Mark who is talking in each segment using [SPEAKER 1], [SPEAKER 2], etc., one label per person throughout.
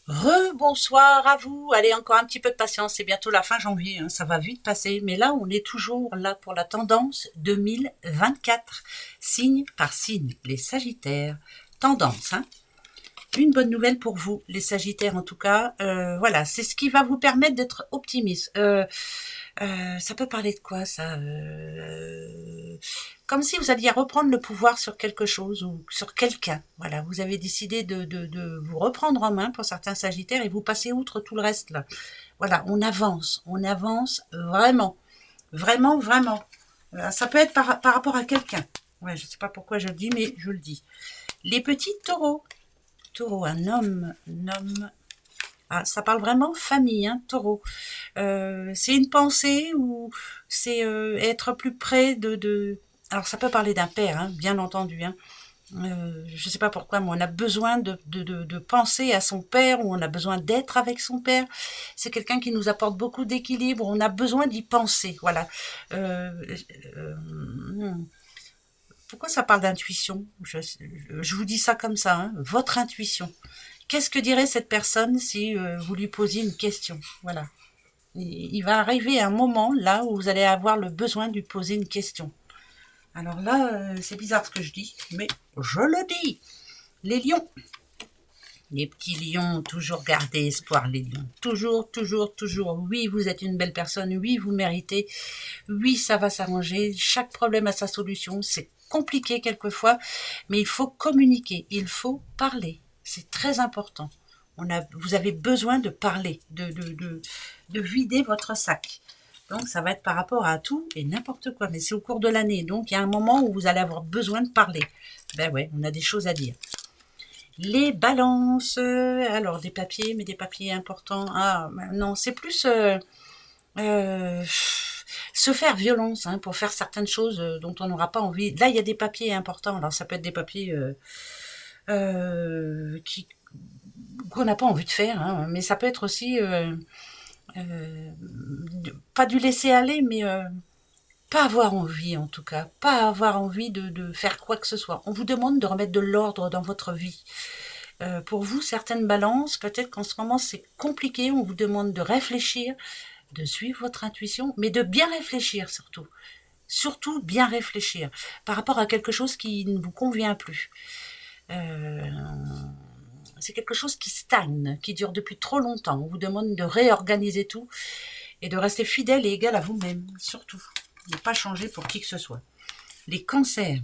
[SPEAKER 1] Rebonsoir à vous. Allez, encore un petit peu de patience. C'est bientôt la fin janvier, hein. Ça va vite passer. Mais là, on est toujours là pour la tendance 2024. Signe par signe. Les Sagittaires. Tendance, hein. Une bonne nouvelle pour vous, les Sagittaires en tout cas. Voilà, c'est ce qui va vous permettre d'être optimiste. Ça peut parler de quoi ça Comme si vous alliez reprendre le pouvoir sur quelque chose ou sur quelqu'un. Voilà, vous avez décidé de vous reprendre en main pour certains Sagittaires et vous passez outre tout le reste là. Voilà, on avance vraiment, vraiment, vraiment. Ça peut être par rapport à quelqu'un. Ouais, je ne sais pas pourquoi je le dis, mais je le dis. Les petits taureaux. Taureau, un homme. Ah, ça parle vraiment famille, hein, taureau. C'est une pensée ou c'est être plus près Alors ça peut parler d'un père, hein, bien entendu. Hein. Je ne sais pas pourquoi, mais on a besoin de penser à son père ou on a besoin d'être avec son père. C'est quelqu'un qui nous apporte beaucoup d'équilibre. On a besoin d'y penser. Voilà. Euh, euh, Pourquoi ça parle d'intuition je vous dis ça comme ça, hein, votre intuition. Qu'est-ce que dirait cette personne si vous lui posiez une question? Voilà. Il va arriver un moment là où vous allez avoir le besoin de lui poser une question. Alors là, c'est bizarre ce que je dis, mais je le dis. Les lions. Les petits lions, toujours garder espoir, les lions. Toujours, toujours, toujours. Oui, vous êtes une belle personne. Oui, vous méritez. Oui, ça va s'arranger. Chaque problème a sa solution. C'est compliqué quelquefois, mais il faut communiquer. Il faut parler. C'est très important. Vous avez besoin de parler, de vider votre sac. Donc, ça va être par rapport à tout et n'importe quoi. Mais c'est au cours de l'année. Donc, il y a un moment où vous allez avoir besoin de parler. Ben ouais, on a des choses à dire. Les balances. Alors, des papiers, mais des papiers importants. Ah, non, c'est plus euh, se faire violence, hein, pour faire certaines choses dont on n'aura pas envie. Là, il y a des papiers importants. Alors, ça peut être des papiers qui qu'on n'a pas envie de faire, hein, mais ça peut être aussi pas du laisser aller, mais pas avoir envie en tout cas, pas avoir envie de faire quoi que ce soit. On vous demande de remettre de l'ordre dans votre vie. Pour vous, certaines balances, peut-être qu'en ce moment c'est compliqué, on vous demande de réfléchir, de suivre votre intuition, mais de bien réfléchir surtout. Surtout bien réfléchir par rapport à quelque chose qui ne vous convient plus. Euh, c'est quelque chose qui stagne, qui dure depuis trop longtemps. On vous demande de réorganiser tout et de rester fidèle et égal à vous-même, surtout. Ne pas changer pour qui que ce soit. Les cancers.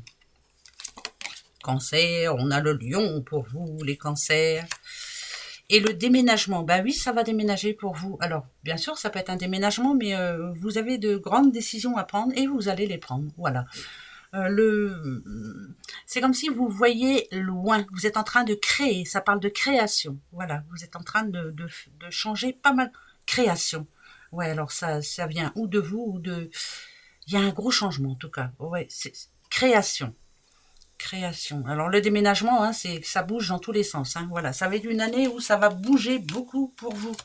[SPEAKER 1] Cancer, on a le lion pour vous, les cancers. Et le déménagement, bah oui, ça va déménager pour vous. Alors, bien sûr, ça peut être un déménagement, mais vous avez de grandes décisions à prendre et vous allez les prendre. Voilà. C'est comme si vous voyez loin. Vous êtes en train de créer. Ça parle de création. Voilà. Vous êtes en train de changer pas mal. Création. Ouais, alors ça vient ou de vous ou de. Il y a un gros changement en tout cas. Ouais, c'est création. Création. Alors le déménagement, hein, c'est ça bouge dans tous les sens. Hein. Voilà, ça va être une année où ça va bouger beaucoup pour vous.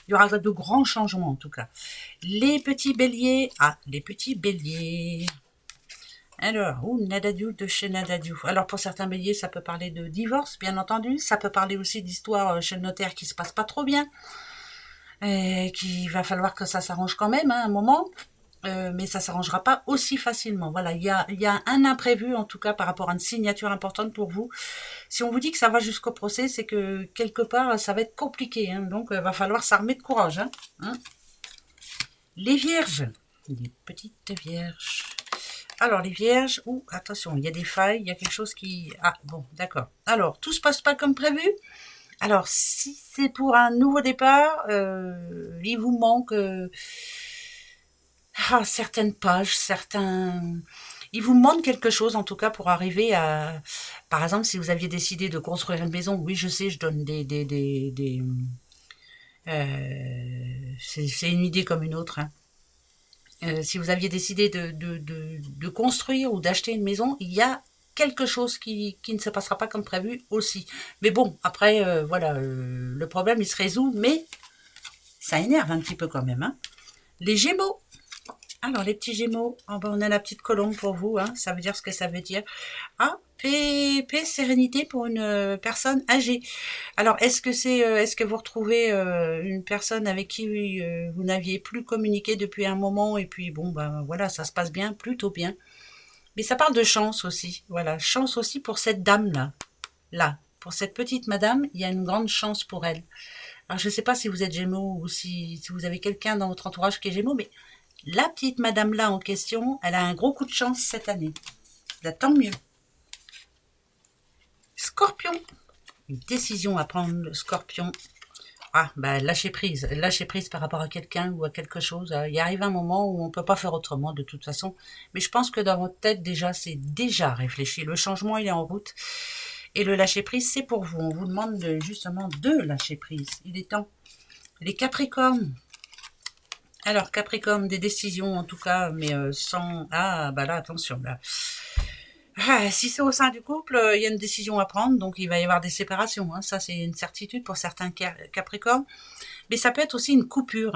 [SPEAKER 1] Il y aura de grands changements en tout cas. Les petits béliers. Ah, les petits béliers. Alors, Nadadiou de chez Nadadiou. Alors, pour certains béliers, ça peut parler de divorce, bien entendu. Ça peut parler aussi d'histoire chez le notaire qui se passe pas trop bien. Et qu'il va falloir que ça s'arrange quand même, hein, un moment. Mais ça s'arrangera pas aussi facilement. Voilà, il y a un imprévu, en tout cas, par rapport à une signature importante pour vous. Si on vous dit que ça va jusqu'au procès, c'est que quelque part, ça va être compliqué. Hein, donc, il va falloir s'armer de courage. Hein. Les vierges. Les petites vierges. Alors, les vierges, attention, il y a des failles, il y a quelque chose qui... Ah, bon, d'accord. Alors, tout se passe pas comme prévu. Alors, si c'est pour un nouveau départ, il vous manque certaines pages, certains... Il vous manque quelque chose, en tout cas, pour arriver à... Par exemple, si vous aviez décidé de construire une maison, oui, je sais, je donne c'est une idée comme une autre, hein. Si vous aviez décidé de construire ou d'acheter une maison, il y a quelque chose qui ne se passera pas comme prévu aussi. Mais bon, après, voilà, le problème, il se résout, mais ça énerve un petit peu quand même. Hein. Les Gémeaux. Alors, les petits Gémeaux, oh ben, on a la petite colombe pour vous, hein, ça veut dire ce que ça veut dire. Ah, paix, sérénité pour une personne âgée. Alors, est-ce que vous retrouvez une personne avec qui vous n'aviez plus communiqué depuis un moment et puis bon, ben voilà, ça se passe bien, plutôt bien. Mais ça parle de chance aussi, voilà, chance aussi pour cette dame-là, là, pour cette petite madame, il y a une grande chance pour elle. Alors, je ne sais pas si vous êtes Gémeaux ou si vous avez quelqu'un dans votre entourage qui est Gémeaux, mais la petite madame-là en question, elle a un gros coup de chance cette année. Là, tant mieux. Scorpion, une décision à prendre, le Scorpion. Ah, bah lâcher prise par rapport à quelqu'un ou à quelque chose. Il arrive un moment où on peut pas faire autrement de toute façon. Mais je pense que dans votre tête déjà, c'est déjà réfléchi. Le changement, il est en route. Et le lâcher prise, c'est pour vous. On vous demande justement de lâcher prise. Il est temps. Les Capricornes. Alors, Capricorne, des décisions en tout cas, mais sans... Ah, bah là, attention, là. Ah, si c'est au sein du couple, il y a une décision à prendre, donc il va y avoir des séparations. Hein. Ça, c'est une certitude pour certains Capricornes. Mais ça peut être aussi une coupure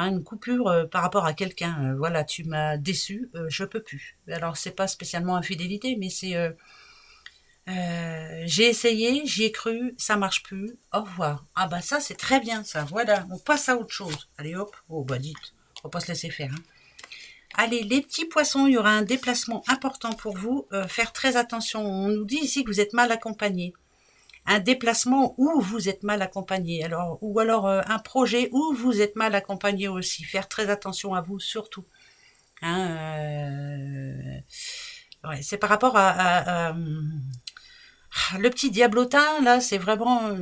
[SPEAKER 1] par rapport à quelqu'un. Voilà, tu m'as déçu, je peux plus. Alors, c'est pas spécialement infidélité, mais c'est j'ai essayé, j'y ai cru, ça marche plus. Au revoir. Ah bah ça, c'est très bien ça. Voilà, on passe à autre chose. Allez hop. Oh bah dites, on va pas se laisser faire. Hein. Allez, les petits poissons, il y aura un déplacement important pour vous. Faire très attention. On nous dit ici que vous êtes mal accompagné. Un déplacement où vous êtes mal accompagné. Alors, ou alors un projet où vous êtes mal accompagné aussi. Faire très attention à vous, surtout. Hein, ouais, c'est par rapport le petit diablotin, là, c'est vraiment...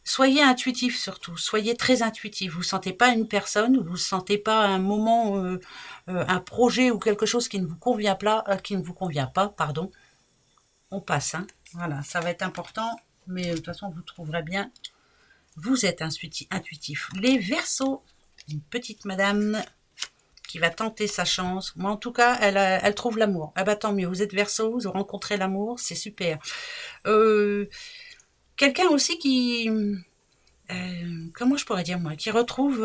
[SPEAKER 1] soyez intuitif surtout, soyez très intuitif. Vous sentez pas une personne, vous sentez pas un moment, un projet ou quelque chose qui ne vous convient pas, pardon. On passe, hein. Voilà, ça va être important, mais de toute façon vous trouverez bien. Vous êtes intuitif. Les Verseaux, une petite madame qui va tenter sa chance. Moi, en tout cas, elle trouve l'amour. Ah bah tant mieux. Vous êtes Verseau, vous rencontrez l'amour, c'est super. Quelqu'un aussi qui comment je pourrais dire moi, qui retrouve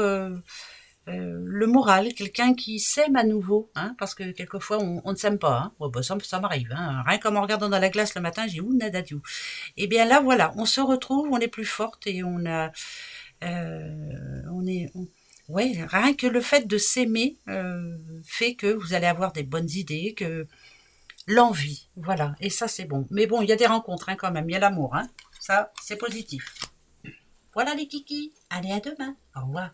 [SPEAKER 1] le moral, quelqu'un qui s'aime à nouveau, hein, parce que quelquefois on ne s'aime pas. Hein. Oh, bah, ça m'arrive. Hein. Rien qu'en me regardant dans la glace le matin, j'ai ouh nadadiou. Et bien là voilà, on se retrouve, on est plus forte et ouais, rien que le fait de s'aimer fait que vous allez avoir des bonnes idées, que l'envie, voilà. Et ça c'est bon. Mais bon, il y a des rencontres hein, quand même, il y a l'amour, hein. Ça c'est positif. Voilà les kikis, allez à demain, au revoir.